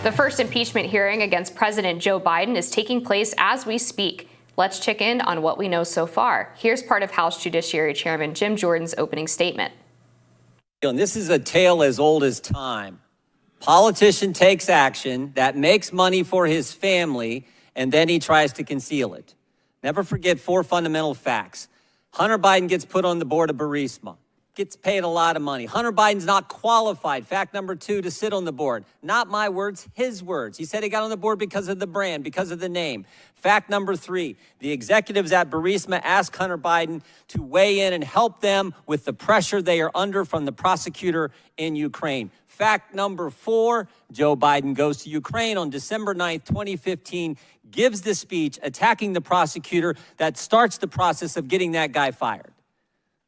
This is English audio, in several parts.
The first impeachment hearing against President Joe Biden is taking place as we speak. Let's check in on what we know so far. Here's part of House Judiciary Chairman Jim Jordan's opening statement. And this is a tale as old as time. Politician takes action that makes money for his family, and then he tries to conceal it. Never forget 4 fundamental facts. Hunter Biden gets put on the board of Burisma, gets paid a lot of money. Hunter Biden's not qualified, fact number 2, to sit on the board. Not my words, his words. He said he got on the board because of the brand, because of the name. Fact number 3, the executives at Burisma asked Hunter Biden to weigh in and help them with the pressure they are under from the prosecutor in Ukraine. Fact number 4, Joe Biden goes to Ukraine on December 9th, 2015, gives the speech attacking the prosecutor that starts the process of getting that guy fired.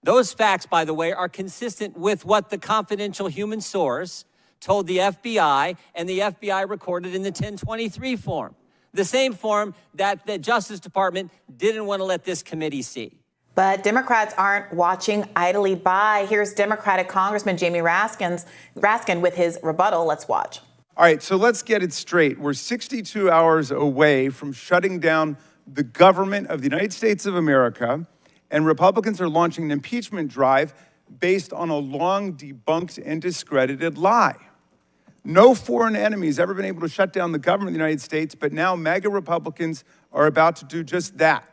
Those facts, by the way, are consistent with what the confidential human source told the FBI, and the FBI recorded in the 1023 form. The same form that the Justice Department didn't want to let this committee see. But Democrats aren't watching idly by. Here's Democratic Congressman Jamie Raskin with his rebuttal. Let's watch. All right, so let's get it straight. We're 62 hours away from shutting down the government of the United States of America, and Republicans are launching an impeachment drive based on a long debunked and discredited lie. No foreign enemy has ever been able to shut down the government of the United States, but now MAGA Republicans are about to do just that.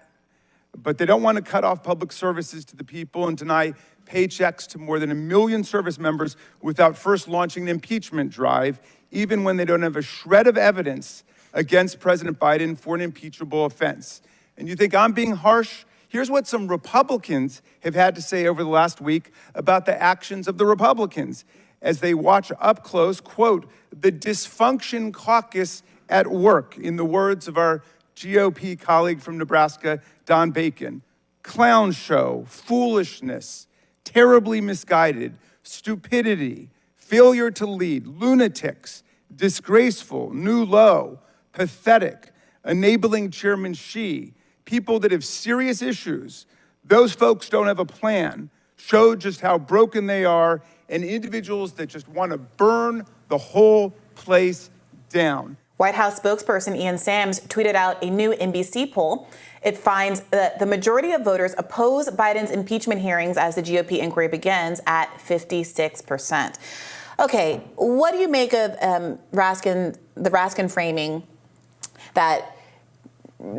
But they don't want to cut off public services to the people and deny paychecks to more than 1 million service members without first launching an impeachment drive, even when they don't have a shred of evidence against President Biden for an impeachable offense. And you think I'm being harsh? Here's what some Republicans have had to say over the last week about the actions of the Republicans as they watch up close, quote, the dysfunction caucus at work, in the words of our GOP colleague from Nebraska, Don Bacon. Clown show, foolishness, terribly misguided, stupidity, failure to lead, lunatics, disgraceful, new low, pathetic, enabling Chairman Xi, people that have serious issues. Those folks don't have a plan, show just how broken they are, and individuals that just want to burn the whole place down. White House spokesperson Ian Sams tweeted out a new NBC poll. It finds that the majority of voters oppose Biden's impeachment hearings as the GOP inquiry begins at 56%. Okay, what do you make of the Raskin framing that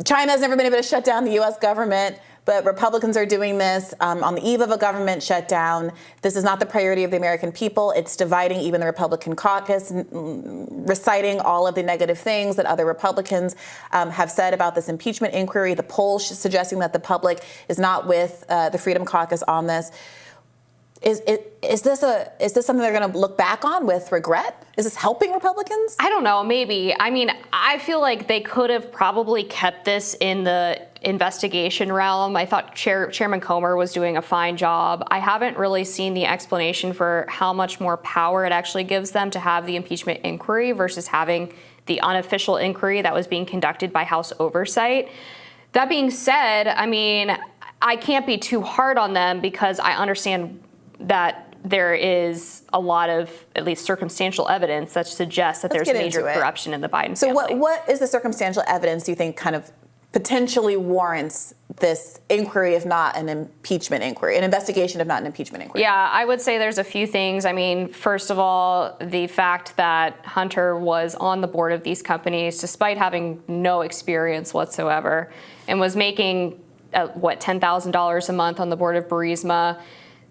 China has never been able to shut down the U.S. government, but Republicans are doing this on the eve of a government shutdown? This is not the priority of the American people. It's dividing even the Republican caucus, reciting all of the negative things that other Republicans have said about this impeachment inquiry. The poll suggesting that the public is not with the Freedom Caucus on this. Is this something they're going to look back on with regret? Is this helping Republicans? I don't know, maybe. I mean, I feel like they could have probably kept this in the investigation realm. I thought Chairman Comer was doing a fine job. I haven't really seen the explanation for how much more power it actually gives them to have the impeachment inquiry versus having the unofficial inquiry that was being conducted by House Oversight. That being said, I mean, I can't be too hard on them because I understand that there is a lot of, at least circumstantial evidence that suggests that there's major corruption in the Biden family. So what is the circumstantial evidence you think kind of potentially warrants this inquiry, if not an impeachment inquiry, an investigation, if not an impeachment inquiry? Yeah, I would say there's a few things. I mean, first of all, the fact that Hunter was on the board of these companies despite having no experience whatsoever and was making, $10,000 a month on the board of Burisma.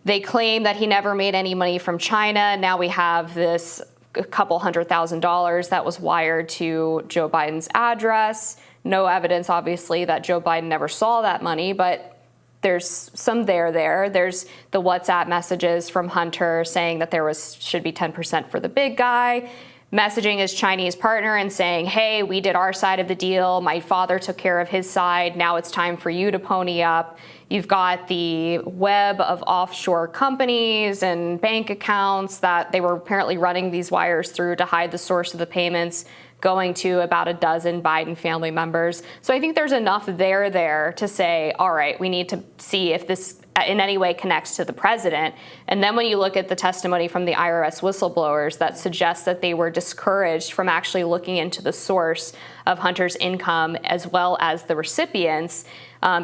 They claim that he never made any money from China. Now we have this couple $100,000 that was wired to Joe Biden's address. No evidence, obviously, that Joe Biden never saw that money, but there's some there. There's the WhatsApp messages from Hunter saying that should be 10% for the big guy, messaging his Chinese partner and saying, hey, we did our side of the deal. My father took care of his side. Now it's time for you to pony up. You've got the web of offshore companies and bank accounts that they were apparently running these wires through to hide the source of the payments going to about a dozen Biden family members. So I think there's enough there to say, all right, we need to see if this in any way connects to the president. And then when you look at the testimony from the IRS whistleblowers that suggests that they were discouraged from actually looking into the source of Hunter's income as well as the recipients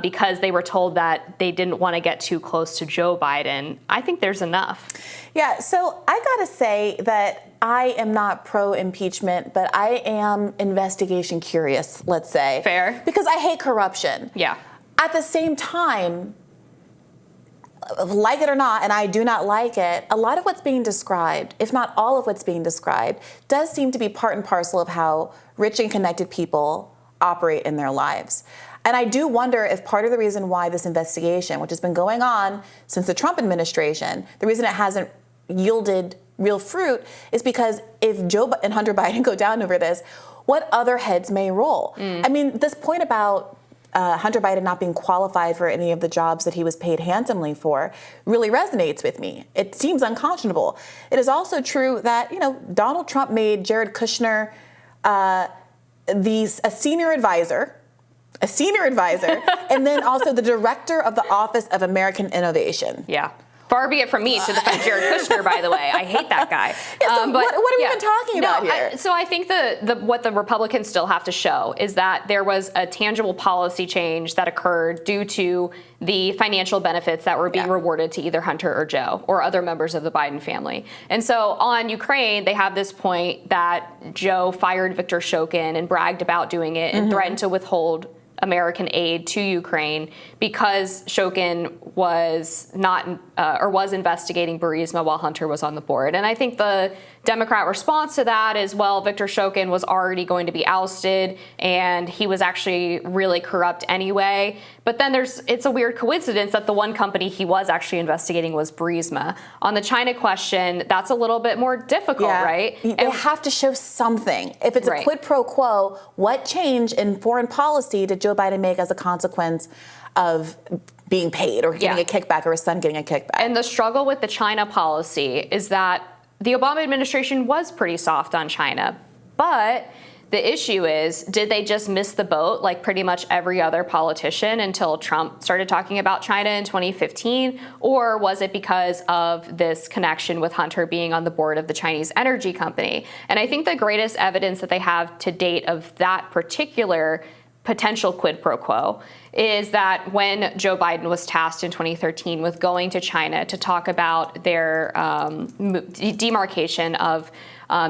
because they were told that they didn't want to get too close to Joe Biden, I think there's enough. Yeah, so I gotta say that I am not pro-impeachment, but I am investigation curious, let's say. Fair. Because I hate corruption. Yeah. At the same time, like it or not, and I do not like it, a lot of what's being described, if not all of what's being described, does seem to be part and parcel of how rich and connected people operate in their lives. And I do wonder if part of the reason why this investigation, which has been going on since the Trump administration, the reason it hasn't yielded real fruit is because if Joe and Hunter Biden go down over this, what other heads may roll? I mean, this point about Hunter Biden not being qualified for any of the jobs that he was paid handsomely for really resonates with me. It seems unconscionable. It is also true that, Donald Trump made Jared Kushner a senior advisor, and then also the director of the Office of American Innovation. Yeah. Far be it from me to defend Jared Kushner, by the way. I hate that guy. Yeah, so what are we even talking about here? So I think what the Republicans still have to show is that there was a tangible policy change that occurred due to the financial benefits that were being rewarded to either Hunter or Joe or other members of the Biden family. And so on Ukraine, they have this point that Joe fired Viktor Shokin and bragged about doing it and threatened to withhold American aid to Ukraine because Shokin was was investigating Burisma while Hunter was on the board. And I think the Democrat response to that is, well, Viktor Shokin was already going to be ousted and he was actually really corrupt anyway. But then it's a weird coincidence that the one company he was actually investigating was Burisma. On the China question, that's a little bit more difficult, right? They have to show something. If it's a quid pro quo, what change in foreign policy did Joe Biden make as a consequence of being paid or getting a kickback or his son getting a kickback? And the struggle with the China policy is that the Obama administration was pretty soft on China, but the issue is, did they just miss the boat like pretty much every other politician until Trump started talking about China in 2015? Or was it because of this connection with Hunter being on the board of the Chinese energy company? And I think the greatest evidence that they have to date of that particular potential quid pro quo is that when Joe Biden was tasked in 2013 with going to China to talk about their demarcation of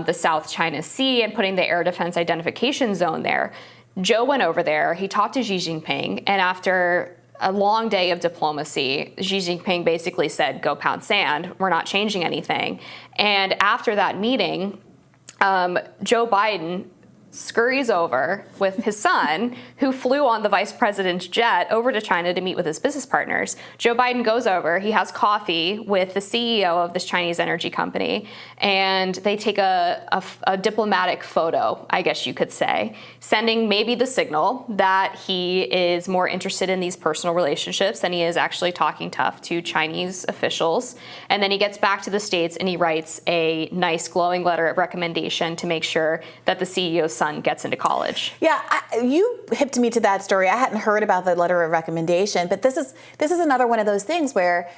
the South China Sea and putting the air defense identification zone there, Joe went over there, he talked to Xi Jinping, and after a long day of diplomacy, Xi Jinping basically said, go pound sand, we're not changing anything. And after that meeting, Joe Biden scurries over with his son, who flew on the vice president's jet over to China to meet with his business partners. Joe Biden goes over, he has coffee with the CEO of this Chinese energy company, and they take a diplomatic photo, I guess you could say, sending maybe the signal that he is more interested in these personal relationships than he is actually talking tough to Chinese officials. And then he gets back to the States and he writes a nice glowing letter of recommendation to make sure that the CEO's son gets into college. Yeah, you hipped me to that story. I hadn't heard about the letter of recommendation, but this is another one of those things where,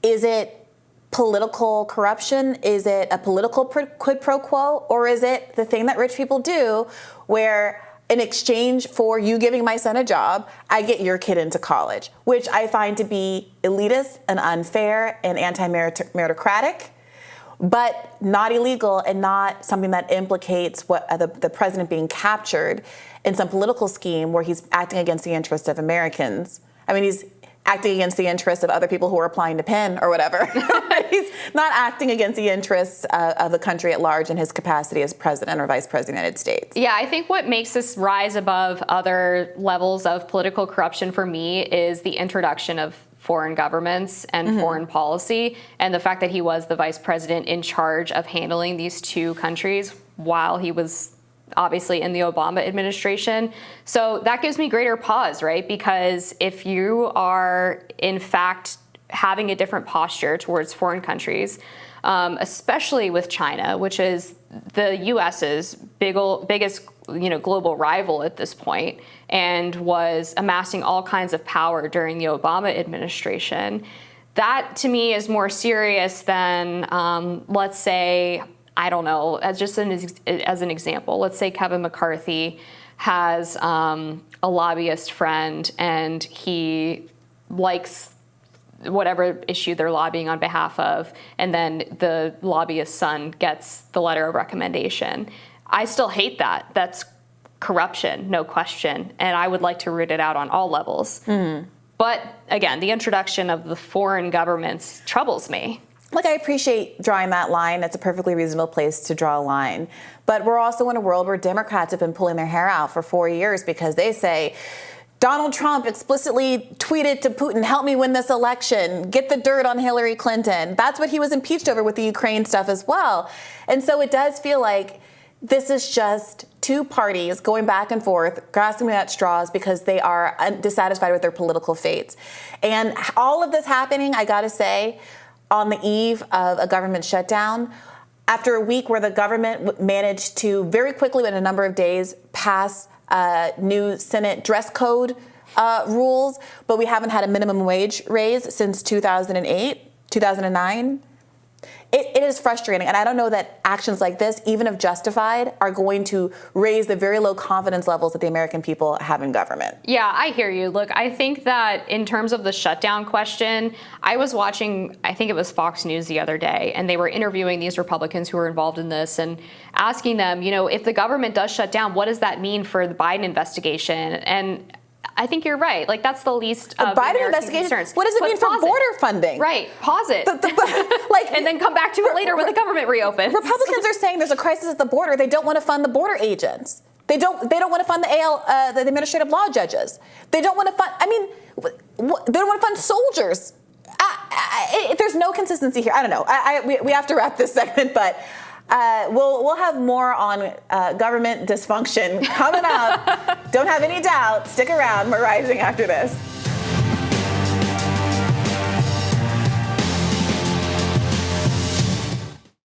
is it political corruption? Is it a political quid pro quo? Or is it the thing that rich people do where in exchange for you giving my son a job, I get your kid into college, which I find to be elitist and unfair and anti-meritocratic, but not illegal and not something that implicates what the president being captured in some political scheme where he's acting against the interests of Americans. I mean, he's acting against the interests of other people who are applying to Penn or whatever. He's not acting against the interests of the country at large in his capacity as president or vice president of the United States. Yeah, I think what makes this rise above other levels of political corruption for me is the introduction of foreign governments and foreign policy, and the fact that he was the vice president in charge of handling these two countries while he was obviously in the Obama administration. So that gives me greater pause, right? Because if you are in fact having a different posture towards foreign countries, especially with China, which is the U.S.'s biggest global rival at this point and was amassing all kinds of power during the Obama administration. That to me is more serious than, let's say, I don't know, as an example, let's say Kevin McCarthy has a lobbyist friend and he likes whatever issue they're lobbying on behalf of, and then the lobbyist's son gets the letter of recommendation. I still hate that. That's corruption, no question, and I would like to root it out on all levels. Mm-hmm. But again, the introduction of the foreign governments troubles me. Look, I appreciate drawing that line. It's a perfectly reasonable place to draw a line. But we're also in a world where Democrats have been pulling their hair out for 4 years because they say, Donald Trump explicitly tweeted to Putin, help me win this election, get the dirt on Hillary Clinton. That's what he was impeached over with the Ukraine stuff as well. And so it does feel like this is just two parties going back and forth, grasping at straws because they are dissatisfied with their political fates. And all of this happening, I gotta say, on the eve of a government shutdown, after a week where the government managed to very quickly, in a number of days, pass new Senate dress code rules, but we haven't had a minimum wage raise since 2009. It is frustrating, and I don't know that actions like this, even if justified, are going to raise the very low confidence levels that the American people have in government. Yeah, I hear you. Look, I think that in terms of the shutdown question, I was watching, I think it was Fox News the other day, and they were interviewing these Republicans who were involved in this and asking them, if the government does shut down, what does that mean for the Biden investigation? And I think you're right. Like, that's the least of Biden investigation. Concerns. What does it mean for border funding? Right. Pause it. And then come back to it later when the government reopens. Republicans are saying there's a crisis at the border. They don't want to fund the border agents. They don't want to fund the administrative law judges. They don't want to fund. I mean, they don't want to fund soldiers. There's no consistency here. I don't know. We have to wrap this segment, but. We'll have more on government dysfunction coming up. Don't have any doubt. Stick around. We're rising after this.